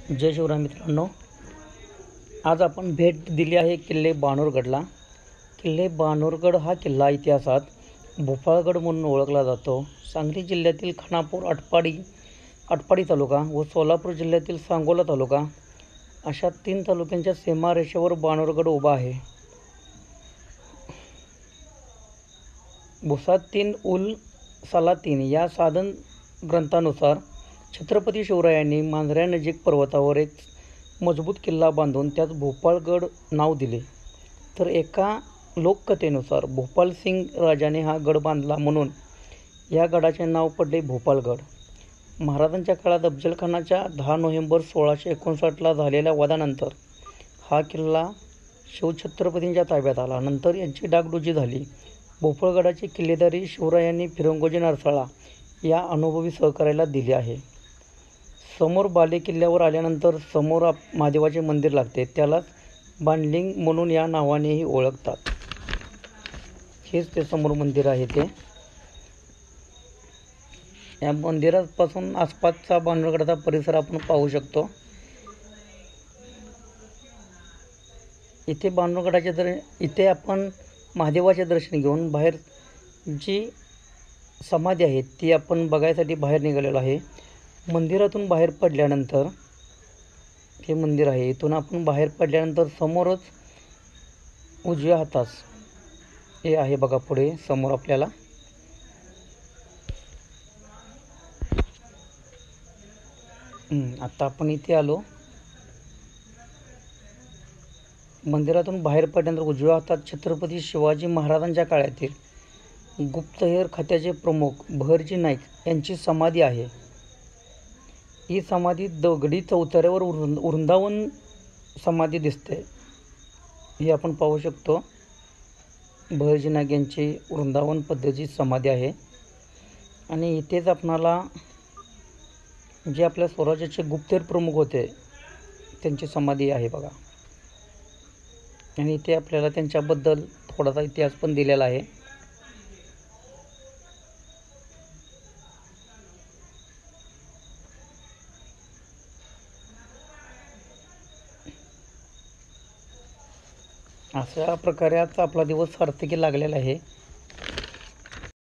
जय शिवराय मित्रांनो, आज आपण भेट दिली आहे किल्ले बाणूरगडला। किल्ले बाणूरगड हा किल्ला इतिहासात भोपाळगड म्हणून ओळखला जातो। सांगली जिल्ह्यातील खानापूर, आटपाडी तालुका व सोलापूर जिल्ह्यातील सांगोला तालुका अशा 3 तालुक्यांच्या सीमारेषेवर बाणूरगड उभा आहे। बुसातीन उल सलातीन या साधन ग्रंथानुसार छत्रपती शिवरायांनी मांजऱ्यानजीक पर्वतावर एक मजबूत किल्ला बांधून त्यास भोपाळगड नाव दिले। तर एका लोककथेनुसार भोपालसिंग राजाने हा गड बांधला म्हणून या गडाचे नाव पडले भोपाळगड। महाराजांच्या काळात अफजलखानाच्या 10 नोव्हेंबर 1659ला झालेल्या वधानंतर हा किल्ला शिवछत्रपतींच्या ताब्यात आला। नंतर यांची डागडुजी झाली। भोपाळगडाची किल्लेदारी शिवरायांनी फिरंगोजी नरसाळा या अनुभवी सहकार्याला दिली आहे। समोर बाले किल्ल्यावर आल्यानंतर समोर महादेवाचे मंदिर लागते, त्यालाच बाणलिंग म्हणून या नावानेही ओळखतात। हेच ते समोर मंदिर आहे ते। या मंदिरापासून आसपासचा बाणूरगडाचा परिसर आपण पाहू शकतो। इथे आपण महादेवाचे दर्शन घेऊन बाहेर जी समाधी आहे ती आपण बघायसाठी बाहेर निघालेलो आहे। मंदिरातून बाहेर पडल्यानंतर हे मंदिर आहे, इथून आपण बाहेर पडल्यानंतर समोरच उजव्या हातास हे आहे बघा, पुढे समोर आपल्याला आता आपण इथे आलो। मंदिरातून बाहेर पडल्यानंतर उजव्या हातात छत्रपती शिवाजी महाराजांच्या काळातील गुप्तहेर खात्याचे प्रमुख बहरजी नाईक यांची समाधी आहे। ही समाधी दगडी चौथऱ्यावर वृंदावन समाधी दिसते, हे आपण पाहू शकतो। बहरजी नाईक यांची वृंदावन पद्धतीची समाधी आहे आणि इथेच आपणाला जे आपल्या स्वराज्याचे गुप्तहेर प्रमुख होते त्यांची समाधी आहे बघा। आणि इथे आपल्याला त्यांच्याबद्दल थोडासा इतिहास पण दिलेला आहे। अशा प्रकारे आज आपला दिवस सार्थकी लागलेला आहे।